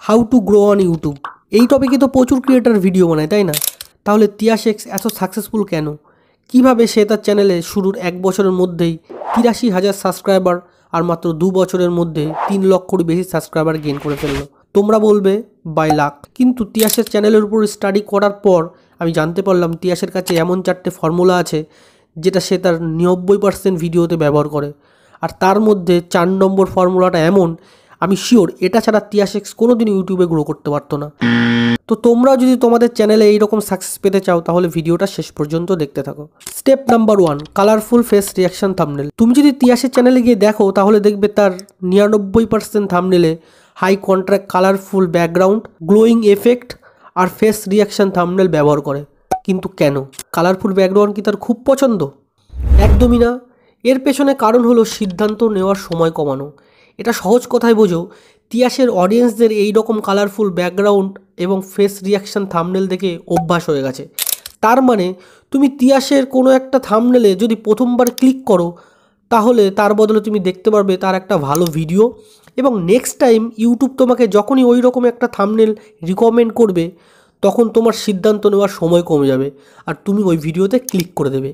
How to grow on YouTube. এই টপিকে তো প্রচুর ক্রিয়েটার ভিডিও বানায়, তাই না? তাহলে তিয়াশেক্স এত সাকসেসফুল কেন? কিভাবে সে তার চ্যানেলে শুরুর 1 বছরের মধ্যেই 83,000 সাবস্ক্রাইবার আর মাত্র 2 বছরের মধ্যে 3 লক্ষের বেশি সাবস্ক্রাইবার গেইন করে ফেললো? তোমরা বলবে বাই লাক, কিন্তু তিয়াসের চ্যানেলের উপর স্টাডি করার পর আমি জানতে পারলাম তিয়াসের কাছে এমন 4টে ফর্মুলা আছে যেটা সে তার 90% ভিডিওতে ব্যবহার করে। আর তার মধ্যে 4 নম্বর ফর্মুলাটা এমন, আমি শিওর এটা ছাড়া তিয়াশেক্স কোনোদিন ইউটিউবে গ্রো করতে পারতো না। তো তোমরাও যদি তোমাদের চ্যানেলে এইরকম সাকসেস পেতে চাও তাহলে ভিডিওটা শেষ পর্যন্ত দেখতে থাকো। Step number 1, colourful face reaction thumbnail. তুমি যদি তিয়াসের চ্যানেলে গিয়ে দেখো তাহলে দেখবে তার 99% থাম্বনেলে high contrast, colourful background, glowing effect আর ফেস রিয়াকশন থাম্বনেল ব্যবহার করে। কিন্তু কেন? কালারফুল ব্যাকগ্রাউন্ড কি তার খুব পছন্দ? একদমই না। এর পেছনে কারণ হলো সিদ্ধান্ত নেওয়ার সময় কমানো। এটা সহজ কথায় বোঝো, তিয়াসের অডিয়েন্সদের এই রকম কালারফুল ব্যাকগ্রাউন্ড এবং ফেস রিয়াকশন থাম্বনেল দেখে অভ্যাস হয়ে গেছে। তার মানে তুমি তিয়াসের কোনো একটা থাম্বনেলে যদি প্রথমবার ক্লিক করো তাহলে তার বদলে তুমি দেখতে পারবে তার একটা ভালো ভিডিও, এবং নেক্সট টাইম ইউটিউব তোমাকে যখনই ওই রকম একটা থাম্বনেল রিকমেন্ড করবে তখন তোমার সিদ্ধান্ত নেওয়ার সময় কমে যাবে আর তুমি ওই ভিডিওতে ক্লিক করে দেবে,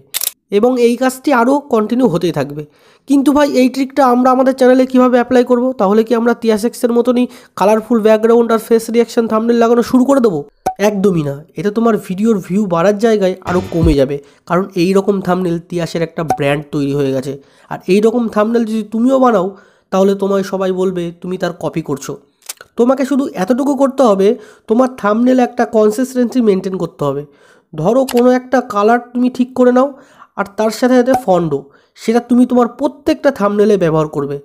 এবং এই কাজটি আরও কন্টিনিউ হতেই থাকবে। কিন্তু ভাই এই ট্রিকটা আমরা আমাদের চ্যানেলে কীভাবে অ্যাপ্লাই করব? তাহলে কি আমরা তিয়াশেক্সের মতনই কালারফুল ব্যাকগ্রাউন্ড আর ফেস রিয়াকশন থাম্বনেল লাগানো শুরু করে দেবো? একদমই না। এটা তোমার ভিডিওর ভিউ বাড়ার জায়গায় আরও কমে যাবে, কারণ এই রকম থাম্বনেল তিয়াসের একটা ব্র্যান্ড তৈরি হয়ে গেছে। আর এই রকম থাম্বনেল যদি তুমিও বানাও তাহলে তোমায় সবাই বলবে তুমি তার কপি করছো। তোমাকে শুধু এতটুকু করতে হবে, তোমার থাম্বনেলে একটা কনসিস্টেন্সি মেনটেন করতে হবে। ধরো কোনো একটা কালার তুমি ঠিক করে নাও আর তার সাথে সাথে ফন্টও, সেটা তুমি তোমার প্রত্যেকটা থাম্বনেলে ব্যবহার করবে।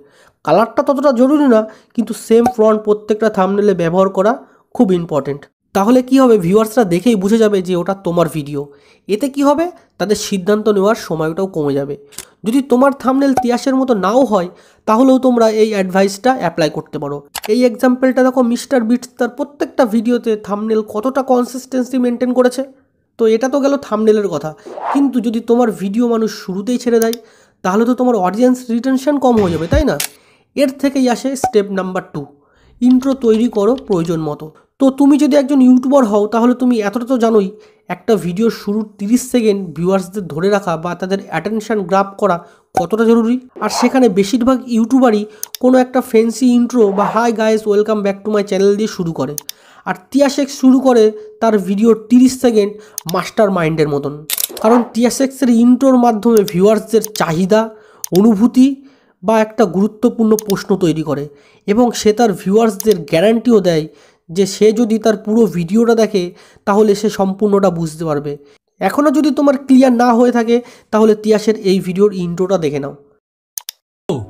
কালারটা ততটা জরুরি না, কিন্তু সেম ফন্ট প্রত্যেকটা থাম্বনেলে ব্যবহার করা খুব ইম্পর্টেন্ট। তাহলে কি হবে, ভিউয়ার্সরা দেখেই বুঝে যাবে যে ওটা তোমার ভিডিও। এতে কি হবে, তাদের সিদ্ধান্ত নেওয়ার সময়টাও কমে যাবে। যদি তোমার থাম্বনেল তিয়াসের মতো নাও হয় তাহলেও তোমরা এই অ্যাডভাইসটা অ্যাপ্লাই করতে পারো। এই এক্সাম্পলটা দেখো, মিস্টার বিটস তার প্রত্যেকটা ভিডিওতে থাম্বনেল কতটা কনসিস্টেন্সি মেনটেন করেছে। তো এটা তো গেল থাম্বনেলের কথা, কিন্তু যদি তোমার ভিডিও মানুষ শুরুতেই ছেড়ে দেয় তাহলে তো তোমার অডিয়েন্স রিটেনশন কম হয়ে যাবে, তাই না? এর থেকেই আসে স্টেপ নাম্বার 2, ইন্ট্রো তৈরি করো প্রয়োজন মতো। তো তুমি যদি একজন ইউটিউবার হও তাহলে তুমি এতটা তো জানোই, একটা ভিডিওর শুরুর 30 সেকেন্ড ভিউয়ার্সদের ধরে রাখা বা তাদের অ্যাটেনশন গ্রাব করা কতটা জরুরি। আর সেখানে বেশিরভাগ ইউটিউবারই কোনো একটা ফ্যান্সি ইন্ট্রো বা hi guys welcome back to my channel দিয়ে শুরু করে। আর তিয়াশেক্স শুরু করে তার ভিডিওর 30 সেকেন্ড মাস্টার মাইন্ডের মতন, কারণ তিয়াশেক্সের ইন্ট্রোর মাধ্যমে ভিউয়ার্সদের চাহিদা, অনুভূতি বা একটা গুরুত্বপূর্ণ প্রশ্ন তৈরি করে, এবং সে তার ভিউয়ার্সদের গ্যারান্টিও দেয় যে সে যদি তার পুরো ভিডিওটা দেখে তাহলে সে সম্পূর্ণটা বুঝতে পারবে। এখনও যদি তোমার ক্লিয়ার না হয়ে থাকে তাহলে তিয়াসের এই ভিডিওর ইন্ট্রোটা দেখে নাও।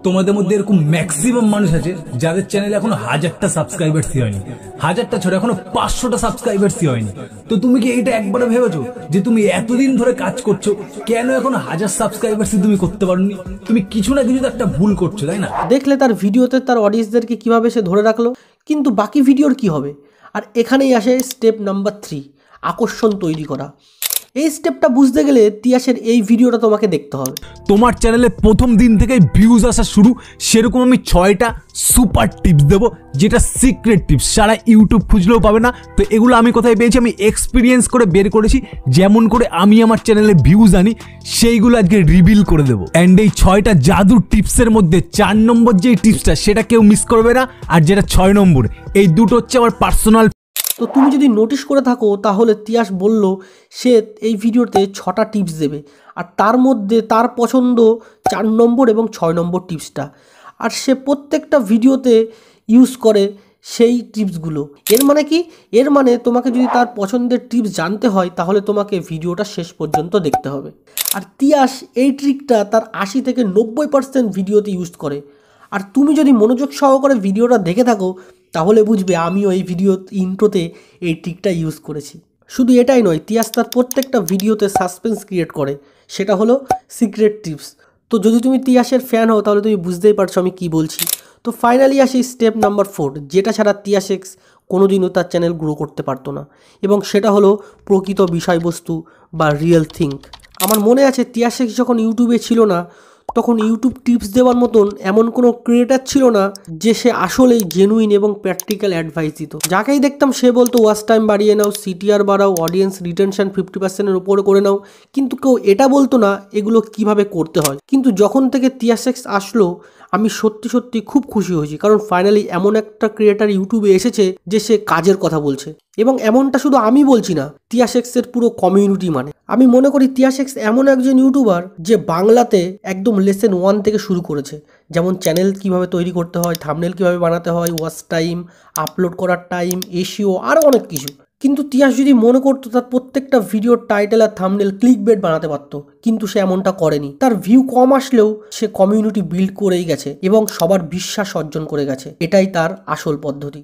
তোমাদের মধ্যে এরকম ম্যাক্সিমাম মানুষ আছে যাদের চ্যানেলে এখনো 1000টা সাবস্ক্রাইবারসই হয়নি, 1000টা ছোট এখনো 500টা সাবস্ক্রাইবারসই হয়নি। তো তুমি কি এইটা একবারে ভেবেছো যে তুমি এতদিন ধরে কাজ করছো, কেন এখনো 1000 সাবস্ক্রাইবারসই তুমি করতে পারোনি? তুমি কিছু না কিছু তো একটা ভুল করছো, তাই না? দেখলে তার ভিডিওতে তার অডিয়েন্সদেরকে কিভাবে সে ধরে রাখলো, কিন্তু বাকি ভিডিওর কি হবে? আর এখানেই আসে স্টেপ নাম্বার 3, আকর্ষণ তৈরি করা। এই স্টেপটা বুঝতে গেলে তিয়াসের এই ভিডিওটা তোমাকে দেখতে হবে। তোমার চ্যানেলে প্রথম দিন থেকে ভিউজ আসা শুরু, সেরকম আমি 6টা সুপার টিপস দেবো, যেটা সিক্রেট টিপস, সারা ইউটিউব খুঁজলেও পাবে না। তো এগুলো আমি কোথায় পেয়েছি, আমি এক্সপিরিয়েন্স করে বের করেছি, যেমন করে আমি আমার চ্যানেলে ভিউজ আনি সেইগুলো আজকে রিভিল করে দেবো। অ্যান্ড এই 6টা জাদুর টিপসের মধ্যে 4 নম্বর যে টিপসটা সেটা কেউ মিস করবে না, আর যেটা 6 নম্বর, এই দুটো হচ্ছে আমার পার্সোনাল। তো তুমি যদি নোটিশ করে থাকো তাহলে তিয়াস বলল সে এই ভিডিওতে 6টা টিপস দেবে, আর তার মধ্যে তার পছন্দ 4 নম্বর এবং 6 নম্বর টিপসটা, আর সে প্রত্যেকটা ভিডিওতে ইউজ করে সেই টিপসগুলো। এর মানে কি? এর মানে তোমাকে যদি তার পছন্দের টিপস জানতে হয় তাহলে তোমাকে ভিডিওটা শেষ পর্যন্ত দেখতে হবে। আর তিয়াস এই ট্রিকটা তার 80 থেকে 90% ভিডিওতে ইউজ করে। আর তুমি যদি মনোযোগ সহকারে ভিডিওটা দেখে থাকো তাহলে বুঝবে আমিও এই ভিডিও ইন্ট্রোতে এই ট্রিকটা ইউজ করেছি। শুধু এটাই নয়, তিয়াস তার প্রত্যেকটা ভিডিওতে সাসপেন্স ক্রিয়েট করে, সেটা হলো সিক্রেট টিপস। তো যদি তুমি তিয়াসের ফ্যান হও তাহলে তুমি বুঝতেই পারছো আমি কি বলছি। তো ফাইনালি আসি স্টেপ নাম্বার 4, যেটা ছাড়া তিয়াশেক্স কোনোদিনও তার চ্যানেল গ্রো করতে পারতো না, এবং সেটা হলো প্রকৃত বিষয়বস্তু বা রিয়েল থিঙ্ক। আমার মনে আছে তিয়াশেক্স যখন ইউটিউবে ছিল না তখন ইউটিউব টিপস দেওয়ার মতন এমন কোনো ক্রিয়েটার ছিল না যে সে আসলেই জেনুইন এবং প্র্যাকটিক্যাল অ্যাডভাইস দিত। যাকেই দেখতাম সে বলতো ওয়াচ টাইম বাড়িয়ে নাও, সিটিআর বাড়াও, অডিয়েন্স রিটেনশন 50%-এর উপরে করে নাও, কিন্তু কেউ এটা বলতো না এগুলো কিভাবে করতে হয়। কিন্তু যখন থেকে তিয়াসেক্স আসলো আমি সত্যি সত্যি খুব খুশি হয়েছি, কারণ ফাইনালি এমন একটা ক্রিয়েটার ইউটিউবে এসেছে যে সে কাজের কথা বলছে। এবং এমনটা শুধু আমি বলছি না, তিয়াসেক্সের পুরো কমিউনিটি মানে। আমি মনে করি তিয়াসেক্স এমন একজন ইউটিউবার যে বাংলাতে একদম লেসন 1 থেকে শুরু করেছে, যেমন চ্যানেল কিভাবে তৈরি করতে হয়, থাম্বনেল কিভাবে বানাতে হয়, ওয়াচ টাইম, আপলোড করার টাইম, এসইও, আরও অনেক কিছু। কিন্তু তিয়াস যদি মনে করতো তার প্রত্যেকটা ভিডিওর টাইটেল আর থাম্বনেল ক্লিকবেট বানাতে পারতো, কিন্তু সে এমনটা করেনি। তার ভিউ কম আসলেও সে কমিউনিটি বিল্ড করেই গেছে এবং সবার বিশ্বাস অর্জন করে গেছে। এটাই তার আসল পদ্ধতি।